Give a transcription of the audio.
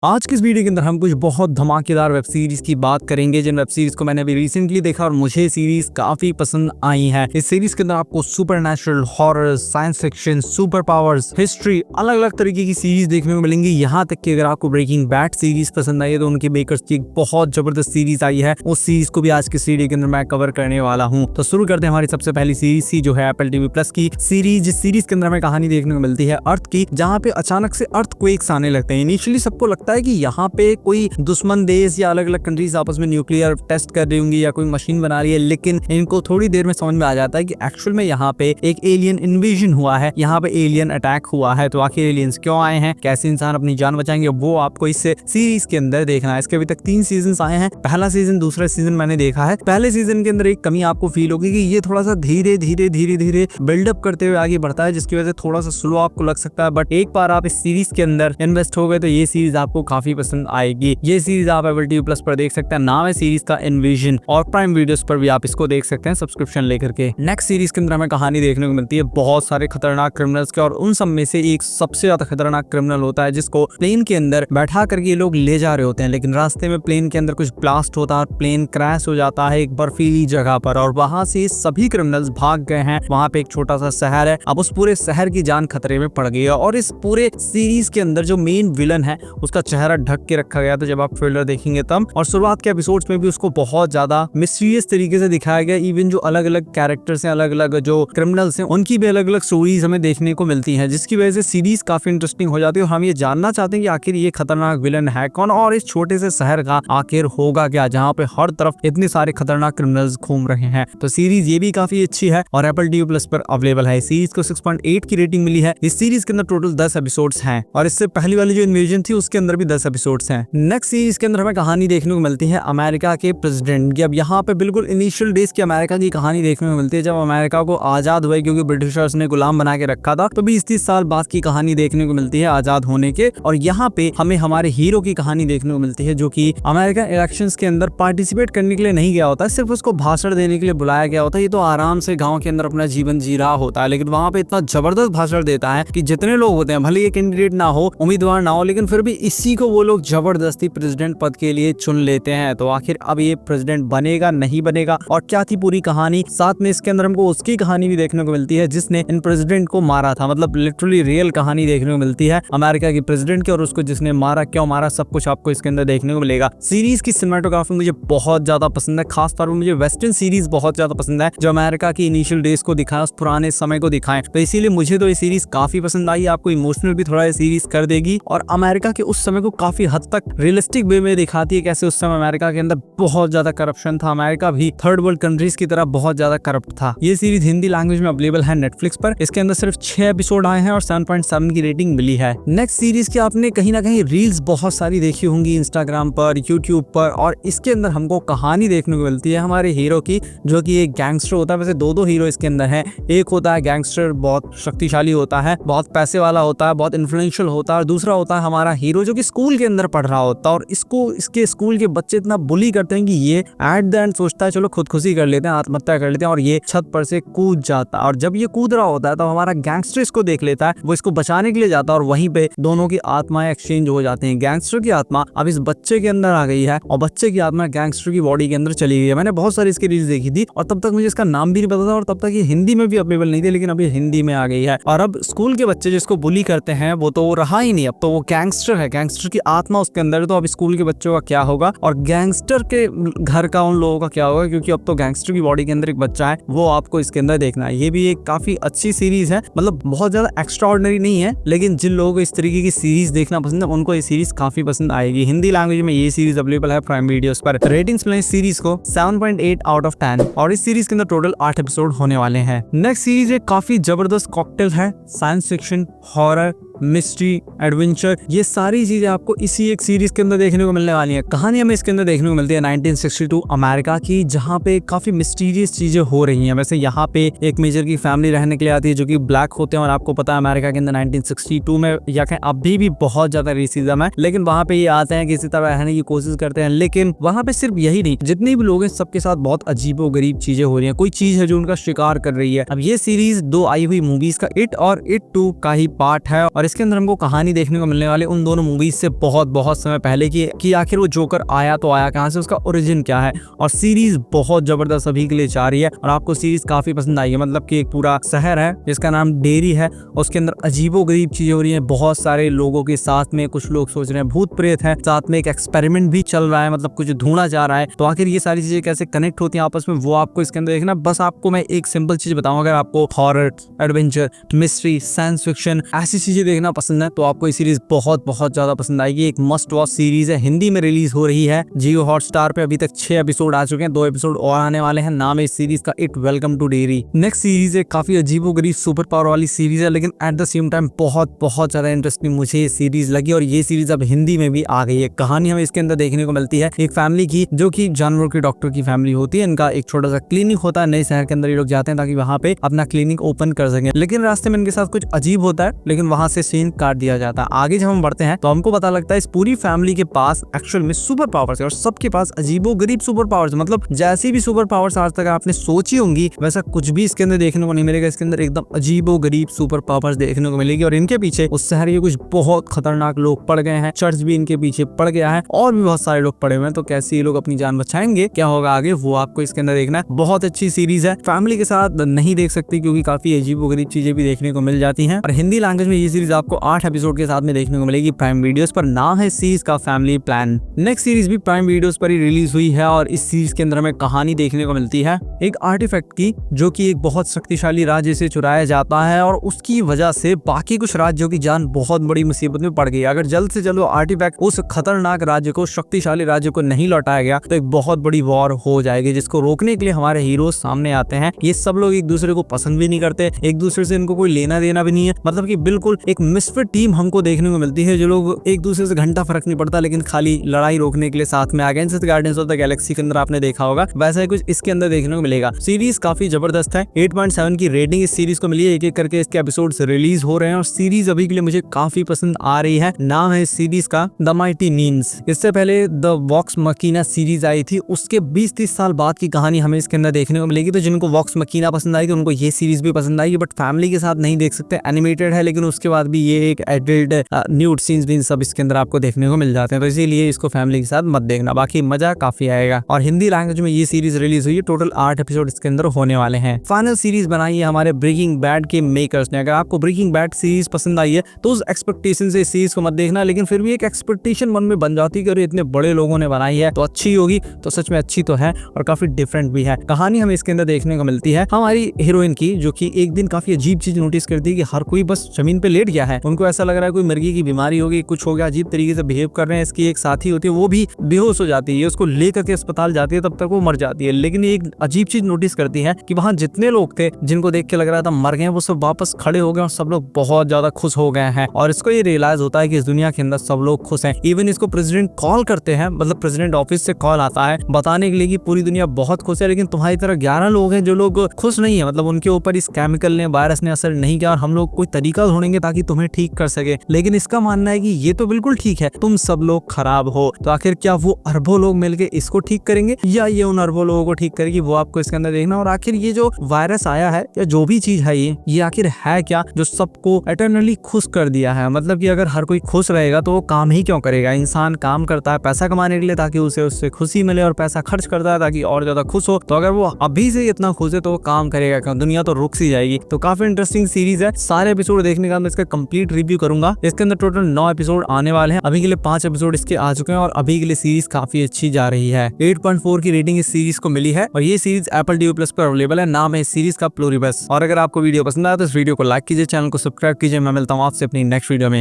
आज की इस वीडियो के अंदर हम कुछ बहुत धमाकेदार वेब सीरीज की बात करेंगे, जिन वेब सीरीज को मैंने अभी रिसेंटली देखा और मुझे सीरीज काफी पसंद आई है। इस सीरीज के अंदर आपको supernatural, horror, science fiction, super powers, history, अलग अलग तरीके की सीरीज देखने को मिलेंगी। यहाँ तक कि अगर आपको ब्रेकिंग बैड सीरीज पसंद आई है तो उनके मेकर्स की एक बहुत जबरदस्त सीरीज आई है, उस सीरीज को भी आज की वीडियो के अंदर मैं कवर करने वाला हूँ। तो शुरू करते हैं हमारी सबसे पहली सीरीज जो है एप्पल टीवी प्लस की सीरीज। इस सीरीज के अंदर हमें कहानी देखने को मिलती है अर्थ की, जहाँ पे अचानक से अर्थक्वेक्स आने लगते हैं। इनिशियली सबको लगता है कि यहाँ पे कोई दुश्मन देश या अलग अलग कंट्रीज आपस में न्यूक्लियर टेस्ट कर रही होंगी या कोई मशीन बना रही है, लेकिन इनको थोड़ी देर में समझ में आ जाता है कि एक्चुअल में यहाँ पे एक एलियन इन्वेजन हुआ है, यहाँ पे एलियन अटैक हुआ है। तो आखिर एलियंस क्यों आए हैं, कैसे इंसान अपनी जान बचाएंगे, वो आपको इस सीरीज के अंदर देखना है। इसके अभी तक 3 सीजन आए हैं। पहला सीजन, दूसरा सीजन मैंने देखा है। पहले सीजन के अंदर एक कमी आपको फील होगी कि ये थोड़ा सा धीरे धीरे बिल्डअप करते हुए आगे बढ़ता है, जिसकी वजह से थोड़ा सा स्लो आपको लग सकता है। बट एक बार आप इस सीरीज के अंदर इन्वेस्ट हो गए तो ये सीरीज आपको काफी पसंद आएगी। ये सीरीज आप एप्पल टीवी प्लस पर देख सकते हैं। नाम है सीरीज का इन्वेजन, और प्राइम वीडियोस पर भी आप इसको देख सकते हैं सब्सक्रिप्शन लेकर के। नेक्स्ट सीरीज के अंदर हमें कहानी देखने को मिलती है बहुत सारे खतरनाक क्रिमिनल्स के, और उन सब में से एक सबसे ज्यादा खतरनाक क्रिमिनल होता है जिसको प्लेन के अंदर बैठा करके ये लोग ले जा रहे होते हैं, लेकिन रास्ते में प्लेन के अंदर कुछ ब्लास्ट होता है, प्लेन क्रैश हो जाता है एक बर्फीली जगह पर, और वहां से सभी क्रिमिनल्स भाग गए हैं। वहां पे एक छोटा सा शहर है, अब उस पूरे शहर की जान खतरे में पड़ गई है। और इस पूरे सीरीज के अंदर जो मेन विलन है उसका चेहरा ढक के रखा गया था जब आप ट्रेलर देखेंगे तब, और शुरुआत के एपिसोड्स में भी उसको बहुत ज्यादा मिस्टीरियस तरीके से दिखाया गया। इवन जो अलग अलग कैरेक्टर्स हैं, अलग अलग जो क्रिमिनल्स हैं, उनकी भी अलग अलग स्टोरीज हमें देखने को मिलती हैं, जिसकी वजह से सीरीज काफी इंटरेस्टिंग हो जाती है। और हम ये जानना चाहते हैं कि आखिर ये खतरनाक विलन है कौन, और इस छोटे से शहर का आखिर होगा क्या जहाँ पे हर तरफ इतने सारे खतरनाक क्रिमिनल्स घूम रहे हैं। तो सीरीज ये भी काफी अच्छी है और एप्पल टीवी प्लस पर अवेलेबल है। सीरीज को 6.8 की रेटिंग मिली है। इस सीरीज के अंदर टोटल 10 एपिसोड्स हैं, और इससे पहली वाली जो इन्वेजन थी उसके अंदर भी 10 एपिसोड्स हैं। नेक्स्ट सीरीज के अंदर हमें कहानी देखने को मिलती है अमेरिका के प्रेसिडेंट की। अब यहाँ पे बिल्कुल इनिशियल डेज की अमेरिका की कहानी देखने को मिलती है, जब अमेरिका को आजाद हुए, क्योंकि ब्रिटिशर्स ने गुलाम बना के रखा था। तो 20-30 साल बाद की कहानी देखने को मिलती है आजाद होने के, और यहाँ पे हमें हमारे हीरो की कहानी देखने को मिलती है, जो कि अमेरिकन इलेक्शंस के अंदर पार्टिसिपेट करने के लिए नहीं गया होता है, सिर्फ उसको भाषण देने के लिए बुलाया गया होता है। ये तो आराम से गाँव के अंदर अपना जीवन जी रहा होता है, लेकिन वहाँ पे इतना जबरदस्त भाषण देता है कि जितने लोग होते हैं, भले ये कैंडिडेट ना हो, उम्मीदवार ना हो, लेकिन फिर भी इसी को वो लोग जबरदस्ती प्रेसिडेंट पद के लिए चुन लेते हैं। तो आखिर अब ये प्रेसिडेंट बनेगा नहीं बनेगा, और क्या थी पूरी कहानी। साथ में इसके अंदर हमको उसकी कहानी भी देखने को मिलती है जिसने इन प्रेसिडेंट को मारा था, मतलब लिटरली रियल कहानी देखने को मिलती है अमेरिका की प्रेसिडेंट की, और उसको जिसने मारा, क्यों मारा, सब कुछ आपको इसके अंदर देखने को मिलेगा। सीरीज की सिनेमेटोग्राफी मुझे बहुत ज्यादा पसंद है, खासतौर पर मुझे वेस्टर्न सीरीज बहुत ज्यादा पसंद है, जो अमेरिका की इनिशियल डेज को दिखाए, उस पुराने समय को दिखाएं। तो इसीलिए मुझे तो ये सीरीज काफी पसंद आई। आपको इमोशनल भी थोड़ा ये सीरीज कर देगी, और अमेरिका के उस समय को काफी हद तक रियलिस्टिक वे में दिखाती है, कैसे उस समय अमेरिका के अंदर बहुत ज्यादा करप्शन था। अमेरिका भी थर्ड वर्ल्ड कंट्रीज की तरह बहुत ज्यादा करप्ट था। ये सीरीज हिंदी लैंग्वेज में अवेलेबल है नेटफ्लिक्स पर। इसके अंदर सिर्फ 6 एपिसोड आए हैं और 7.7 की रेटिंग मिली है। नेक्स्ट सीरीज की आपने कहीं ना कहीं रील्स बहुत सारी देखी होंगी इंस्टाग्राम पर, यूट्यूब पर, और इसके अंदर हमको कहानी देखने को मिलती है हमारे हीरो की, जो कि एक गैंगस्टर होता है। वैसे 2 हीरो इसके अंदर है। एक होता है गैंगस्टर, बहुत शक्तिशाली होता है, बहुत पैसे वाला होता है, बहुत इन्फ्लुएंशियल होता है, और दूसरा होता है हमारा हीरो जो कि स्कूल के अंदर पढ़ रहा होता है, और इसके स्कूल के बच्चे इतना बुली करते हैं कि ये एट द एंड सोचता है चलो खुदकुशी कर लेते हैं, आत्महत्या कर लेते हैं, और ये छत पर से कूद जाता है। और जब ये कूद रहा होता है तो हमारा गैंगस्टर इसको देख लेता है, वो इसको बचाने के लिए जाता है, और वहीं पे दोनों की आत्माएं एक्सचेंज हो जाती हैं। गैंगस्टर की आत्मा अब इस बच्चे के अंदर आ गई है, और बच्चे की आत्मा गैंगस्टर की बॉडी के अंदर चली गई है। मैंने बहुत सारी इसकी रील्स देखी थी, और तब तक मुझे इसका नाम भी नहीं पता था, और तब तक ये हिंदी में भी अवेलेबल नहीं थी, लेकिन अब ये हिंदी में आ गई है। और अब स्कूल के बच्चे जिसको बुली करते हैं वो तो रहा ही नहीं, अब तो वो गैंगस्टर है, गैंगस्टर की आत्मा उसके अंदर। तो अब स्कूल के बच्चों का क्या होगा, और गैंगस्टर के घर का उन लोगों का क्या होगा, क्योंकि अब तो गैंगस्टर की बॉडी के अंदर एक बच्चा है, वो आपको इसके अंदर देखना है। ये भी एक काफी अच्छी सीरीज है, मतलब बहुत ज्यादा एक्स्ट्राऑर्डिनरी नहीं है, लेकिन जिन लोगों को इस तरीके की सीरीज देखना पसंद है उनको ये सीरीज काफी पसंद आएगी। हिंदी लैंग्वेज में ये सीरीज अवेलेबल है प्राइम वीडियोस पर। रेटिंग्स मिले इस सीरीज को 7.8 आउट ऑफ 10, और इस सीरीज के अंदर टोटल 8 एपिसोड होने वाले हैं। नेक्स्ट सीरीज एक काफी जबरदस्त कॉकटेल है, science fiction, horror, mystery, adventure, ये सारी चीजें आपको इसी एक सीरीज के अंदर देखने को मिलने वाली है। कहानी हमें इसके अंदर देखने को मिलती है 1962 अमेरिका की, जहाँ पे काफी मिस्टीरियस चीजें हो रही हैं। वैसे यहाँ पे एक मेजर की फैमिली रहने के लिए आती है जो कि ब्लैक होते हैं, और आपको पता है अमेरिका के अंदर 1962 में या कहीं अभी भी बहुत ज्यादा रेसिज्म है, लेकिन वहाँ पे ये आते हैं किसी तरह रहने की कोशिश करते हैं। लेकिन वहाँ पे सिर्फ यही नहीं, जितने भी लोग हैं सबके साथ बहुत अजीबोगरीब चीजें हो रही है, कोई चीज है जो उनका शिकार कर रही है। अब ये सीरीज 2 आई हुई मूवीज का इट और इट 2 का ही पार्ट है, और इसके अंदर हमको कहानी देखने को मिलने वाली उन दोनों मूवीज से बहुत समय पहले की आखिर वो जोकर आया तो आया कहाँ से, उसका ओरिजिन क्या है। और सीरीज बहुत जबरदस्त अभी के लिए जा रही है और आपको सीरीज काफी पसंद आई है। मतलब कि एक पूरा शहर है जिसका नाम डेरी है, उसके अंदर अजीबोगरीब चीजें हो रही है बहुत सारे लोगों के साथ में। कुछ लोग सोच रहे हैं भूत प्रेत है, साथ में एक एक्सपेरिमेंट भी चल रहा है, मतलब कुछ ढूंढा जा रहा है। तो आखिर ये सारी चीजें कैसे कनेक्ट होती हैं आपस में, वो आपको इसके अंदर देखना। बस आपको मैं एक सिंपल चीज बताऊं, अगर आपको horror, adventure, mystery, science fiction ऐसी चीजें देखना पसंद है तो आपको ये सीरीज बहुत ज्यादा पसंद आएगी। एक मस्ट वॉच सीरीज है, हिंदी में रिलीज हो रही है जियो हॉटस्टार पे। अभी तक 6 एपिसोड आ चुके हैं, 2 एपिसोड और आने वाले हैं। नाम है इस सीरीज का it welcome to dairy. Next series है काफी अजीबोगरीब सुपर पावर वाली सीरीज है, लेकिन एट द सेम टाइम बहुत ज्यादा इंटरेस्टिंग मुझे ये सीरीज लगी। और ये सीरीज अब हिंदी में भी आ गई है। कहानी हमें इसके अंदर देखने को मिलती है एक फैमिली की, जो कि जानवरों के डॉक्टर की फैमिली होती है। इनका एक छोटा सा क्लिनिक होता है, नए शहर के अंदर ये लोग जाते हैं ताकि वहां पे अपना क्लिनिक ओपन कर सकें। लेकिन रास्ते में इनके साथ कुछ अजीब होता है, लेकिन वहां से सीन काट दिया जाता है। आगे जब हम बढ़ते हैं तो हमको पता लगता है इस पूरी फैमिली के पास एक्चुअल में सुपर पावर्स है और सबके पास अजीबोगरीब सुपर पावर्स। मतलब जैसी भी सुपर पावर्स आज तक आपने सोची होंगी वैसा कुछ भी इसके अंदर देखने को नहीं मिलेगा। इसके अंदर एकदम अजीबोगरीब सुपर पावर्स देखने को मिलेगी और इनके पीछे उस शहर के कुछ बहुत खतरनाक लोग पड़ गए हैं। चर्च भी इनके पीछे पड़ गया है और भी बहुत सारे लोग पड़े हुए हैं। तो कैसे ये लोग अपनी जान बचाएंगे, क्या होगा आगे, वो आपको इसके अंदर देखना है। बहुत अच्छी सीरीज है, फैमिली के साथ नहीं देख सकती क्योंकि काफी अजीबोगरीब चीजें भी देखने को मिल जाती हैं। और हिंदी लैंग्वेज में ये सीरीज आपको 8 एपिसोड के साथ में देखने को मिलेगी प्राइम वीडियोस पर। नाम है सीरीज का फैमिली प्लान। नेक्स्ट सीरीज भी प्राइम वीडियोस पर ही रिलीज हुई है और इस सीरीज के अंदर हमें कहानी देखने को मिलती है एक आर्टिफैक्ट की, जो कि एक बहुत शक्तिशाली राज्य से चुराया जाता है और उसकी वजह से बाकी कुछ राज्यों की जान बहुत बड़ी मुसीबत में पड़ गई। अगर जल्द से जल्द वो आर्टिफैक्ट उस खतरनाक राज्य को, शक्तिशाली राज्य को नहीं लौटाया गया तो एक बहुत बड़ी वॉर हो जाएगी, जिसको रोकने के लिए हमारे हीरो सामने आते हैं। ये सब लोग एक दूसरे को पसंद भी नहीं करते, एक दूसरे से इनको कोई लेना देना भी नहीं है। मतलब कि बिल्कुल एक मिसफिट टीम हमको देखने को मिलती है, जो लोग एक दूसरे से घंटा फर्क नहीं पड़ता लेकिन खाली लड़ाई रोकने के लिए साथ में आ गए। जैसे गार्डियंस ऑफ द गैलेक्सी के अंदर आपने देखा होगा, वैसा ही कुछ इसके अंदर देखने को मिलेगा। सीरीज काफी जबरदस्त है, 8.7 की रेटिंग इस सीरीज को मिली है। एक करके इसके एपिसोड्स रिलीज हो रहे हैं और सीरीज अभी के लिए मुझे काफी पसंद आ रही है। नाम है इस सीरीज का द माइटी नीन्स। इससे पहले द वॉक्स मकीना सीरीज आई थी, उसके 20-30 साल बाद की कहानी हमें इसके अंदर देखने को मिलेगी। तो जिनको वॉक्स मकीना पसंद आएगी उनको ये सीरीज भी पसंद आएगी, बट फैमिली के साथ नहीं देख सकते। एनिमेटेड है लेकिन उसके बाद भी ये एक एडल्ट न्यूड सीन्स भी सब इसके अंदर आपको देखने को मिल जाते हैं, तो इसीलिए इसको फैमिली के साथ मत देखना, बाकी मजा काफी आएगा। और हिंदी लैंग्वेज में ये सीरीज रिलीज हुई है, टोटल 8 एपिसोड इसके अंदर होने वाले हैं। फाइनल सीरीज बनाई है हमारे ब्रेकिंग बैड के मेकर्स ने। अगर आपको ब्रेकिंग बैड सीरीज पसंद आई है तो उस एक्सपेक्टेशन से इस सीरीज को मत देखना, लेकिन फिर भी एक एक्सपेक्टेशन मन में बन जाती है कि अरे इतने बड़े लोगों ने बनाई है तो अच्छी होगी, तो सच में अच्छी तो है और काफी डिफरेंट भी है। कहानी हमें इसके अंदर देखने को मिलती है हमारी हीरोइन की, जो कि एक दिन काफी अजीब चीज नोटिस करती है कि हर कोई बस जमीन पे लेट गया है। उनको ऐसा लग रहा है कोई मिर्गी की बीमारी होगी, कुछ हो गया, अजीब तरीके से बिहेव कर रहे हैं। इसकी एक साथी होती है, वो भी बेहोश हो जाती है, उसको लेकर के अस्पताल जाती है, तब तक वो मर जाती है। लेकिन एक अजीब चीज नोटिस करती है कि वहां जितने लोग थे जिनको देख के लग रहा था मर गए, वो सब वापस खड़े हो गए और सब लोग बहुत ज्यादा खुश हो गए हैं। और इसको ये रियलाइज होता है कि इस दुनिया के अंदर सब लोग खुश हैं। इवन इसको प्रेसिडेंट कॉल करते हैं, मतलब प्रेसिडेंट ऑफिस से कॉल आता है बताने के लिए कि पूरी दुनिया बहुत खुश है, लेकिन तुम्हारी तरह 11 लोग हैं जो लोग खुश नहीं है। मतलब उनके ऊपर इस केमिकल ने, वायरस ने असर नहीं किया और हम लोग कोई तरीका ढूंढेंगे ताकि तुम्हें ठीक कर सके। लेकिन इसका मानना है कि ये तो बिल्कुल ठीक है, तुम सब लोग खराब हो। तो आखिर क्या वो अरबों लोग मिलके इसको ठीक करेंगे या ये उन अरबों लोगों को ठीक करेगी, वो आपको इसके अंदर देखना। और आखिर ये जो वायरस आया है या जो भी चीज है ये आखिर है क्या जो सबको एटर्नली खुश कर दिया है। मतलब कि अगर हर कोई खुश रहेगा तो वो काम ही क्यों करेगा। इंसान काम करता है पैसा कमाने के लिए ताकि उसे उससे खुशी मिले और पैसा खर्च करता है ताकि और ज्यादा खुश हो। तो अगर वो अभी से इतना खुश है तो वो काम करेगा क्यों, दुनिया तो रुक सी जाएगी। तो काफी इंटरेस्टिंग सीरीज है। सारे एपिसोड देखने का मैं इसका कंप्लीट रिव्यू करूंगा। इसके अंदर टोटल 9 एपिसोड आने वाले हैं, अभी के लिए 5 एपिसोड इसके आ चुके हैं और अभी के लिए सीरीज काफी अच्छी जा रही है। 8.4 की रेटिंग इस सीरीज को मिली है और ये सीरीज एप्पल TV+ पर अवेलेबल है। नाम है इस सीरीज का प्लोरीबस। और अगर आपको वीडियो पसंद आया तो इस वीडियो को लाइक कीजिए, चैनल को सब्सक्राइब कीजिए। मैं मिलता हूँ आपसे अपनी नेक्स्ट वीडियो में।